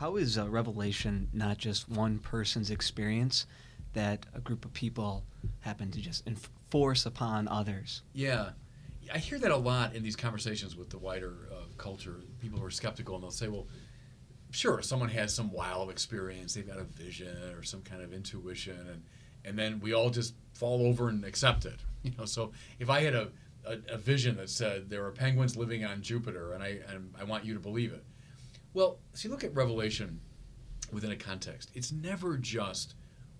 How is revelation not just one person's experience that a group of people happen to just enforce upon others? Yeah. I hear that a lot in these conversations with the wider culture. People who are skeptical, and they'll say, well, sure, someone has some wild experience. They've got a vision or some kind of intuition, and then we all just fall over and accept it. So if I had a vision that said there are penguins living on Jupiter, and I want you to believe it. Well, see, look at Revelation within a context. It's never just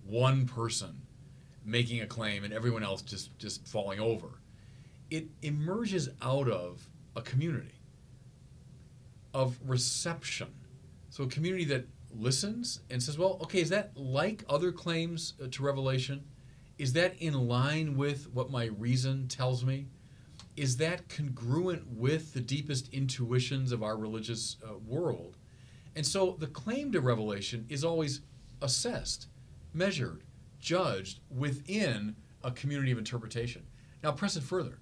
one person making a claim and everyone else just falling over. It emerges out of a community of reception. So a community that listens and says, well, okay, is that like other claims to revelation? Is that in line with what my reason tells me? Is that congruent with the deepest intuitions of our religious world? And so the claim to revelation is always assessed, measured, judged within a community of interpretation. Now press it further.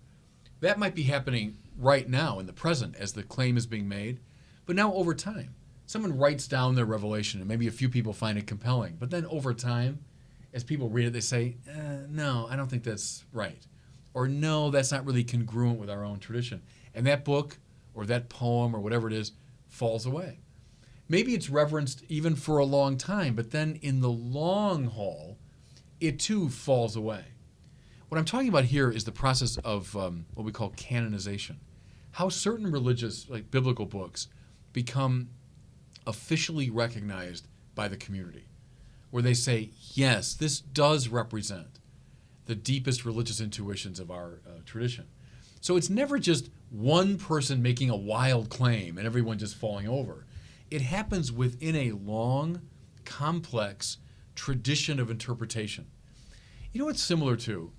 That might be happening right now in the present as the claim is being made, but now over time, someone writes down their revelation and maybe a few people find it compelling, but then over time, as people read it, they say, no, I don't think that's right. Or no, that's not really congruent with our own tradition. And that book or that poem or whatever it is falls away. Maybe it's reverenced even for a long time, but then in the long haul, it too falls away. What I'm talking about here is the process of what we call canonization. How certain religious, like biblical books, become officially recognized by the community, where they say, yes, this does represent the deepest religious intuitions of our tradition. So it's never just one person making a wild claim and everyone just falling over. It happens within a long, complex tradition of interpretation. You know what's similar to?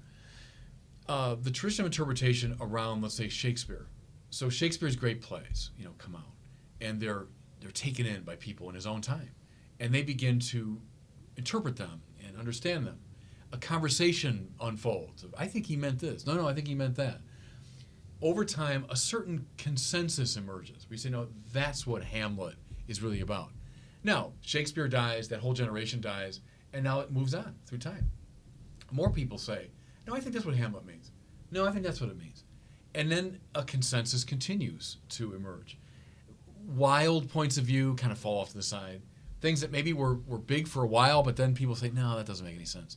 The tradition of interpretation around, let's say, Shakespeare. So Shakespeare's great plays, come out, and they're taken in by people in his own time, and they begin to interpret them and understand them. A conversation unfolds. I think he meant this. No, I think he meant that. Over time, a certain consensus emerges. We say, no, that's what Hamlet is really about. Now, Shakespeare dies, that whole generation dies, and now it moves on through time. More people say, no, I think that's what Hamlet means. No, I think that's what it means. And then a consensus continues to emerge. Wild points of view kind of fall off to the side. Things that maybe were big for a while, but then people say, no, that doesn't make any sense.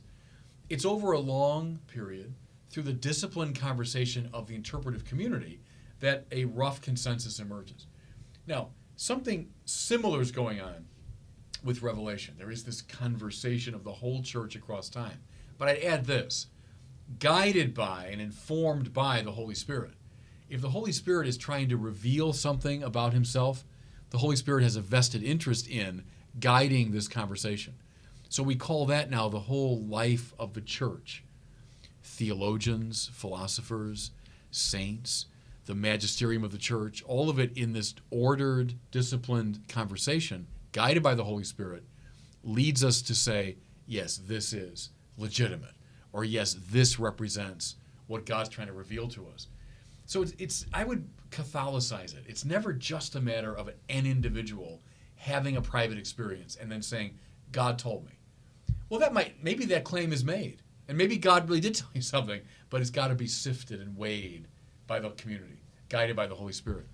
It's over a long period, through the disciplined conversation of the interpretive community, that a rough consensus emerges. Now, something similar is going on with Revelation. There is this conversation of the whole church across time. But I'd add this, guided by and informed by the Holy Spirit. If the Holy Spirit is trying to reveal something about himself, the Holy Spirit has a vested interest in guiding this conversation. So we call that now the whole life of the church. Theologians, philosophers, saints, the magisterium of the church, all of it in this ordered, disciplined conversation, guided by the Holy Spirit, leads us to say, yes, this is legitimate, or yes, this represents what God's trying to reveal to us. So it's I would Catholicize it. It's never just a matter of an individual having a private experience and then saying, God told me. Well, maybe that claim is made, and maybe God really did tell you something, but it's got to be sifted and weighed by the community, guided by the Holy Spirit.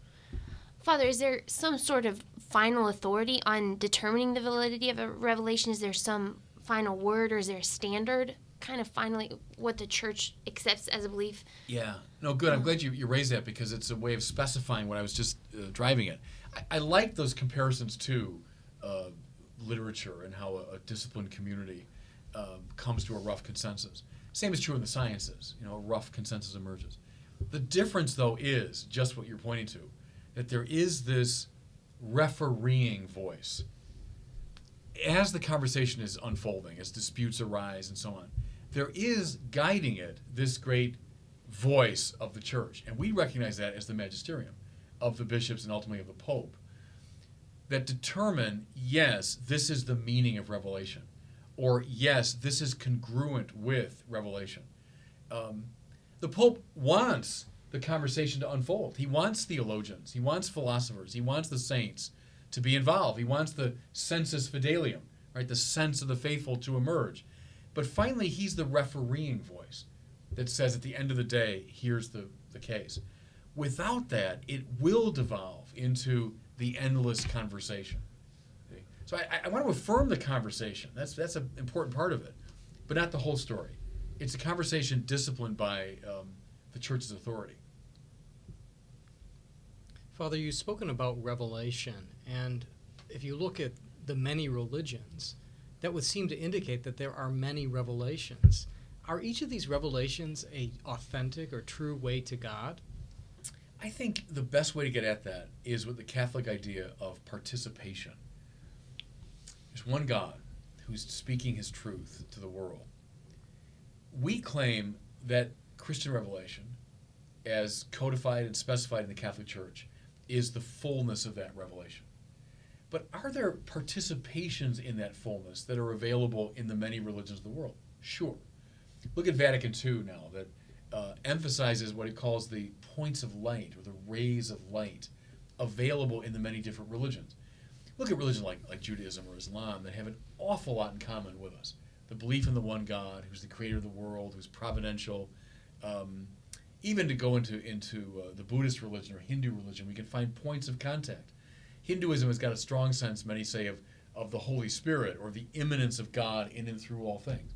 Father, is there some sort of final authority on determining the validity of a revelation? Is there some final word, or is there a standard, kind of finally what the church accepts as a belief? Yeah. No, good. I'm glad you raised that, because it's a way of specifying what I was just driving at. I like those comparisons to literature and how a disciplined community comes to a rough consensus. Same is true in the sciences. A rough consensus emerges. The difference, though, is just what you're pointing to, that there is this refereeing voice. As the conversation is unfolding, as disputes arise and so on, there is guiding it this great voice of the church. And we recognize that as the magisterium of the bishops and ultimately of the Pope, that determine, yes, this is the meaning of Revelation, or yes, this is congruent with Revelation. The Pope wants the conversation to unfold. He wants theologians, he wants philosophers, he wants the saints to be involved. He wants the sensus fidelium, right, the sense of the faithful to emerge. But finally, he's the refereeing voice that says at the end of the day, here's the case. Without that, it will devolve into the endless conversation. Okay? So I want to affirm the conversation. That's an important part of it, but not the whole story. It's a conversation disciplined by the church's authority. Father, you've spoken about revelation, and if you look at the many religions, that would seem to indicate that there are many revelations. Are each of these revelations a authentic or true way to God? I think the best way to get at that is with the Catholic idea of participation. There's one God who's speaking his truth to the world. We claim that Christian revelation, as codified and specified in the Catholic Church, is the fullness of that revelation. But are there participations in that fullness that are available in the many religions of the world? Sure. Look at Vatican II now, that emphasizes what it calls the points of light, or the rays of light, available in the many different religions. Look at religions like Judaism or Islam that have an awful lot in common with us. The belief in the one God, who's the creator of the world, who's providential. Even to go into the Buddhist religion or Hindu religion, we can find points of contact. Hinduism has got a strong sense, many say, of the Holy Spirit, or the immanence of God in and through all things.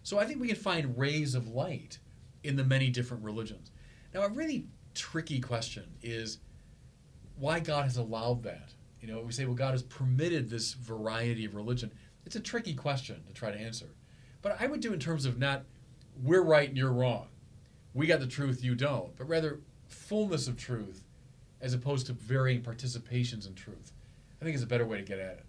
So I think we can find rays of light in the many different religions. Now, a really tricky question is why God has allowed that. You know, we say, well, God has permitted this variety of religion. It's a tricky question to try to answer. But I would do it in terms of not, we're right and you're wrong. We got the truth, you don't. But rather, fullness of truth as opposed to varying participations in truth. I think is a better way to get at it.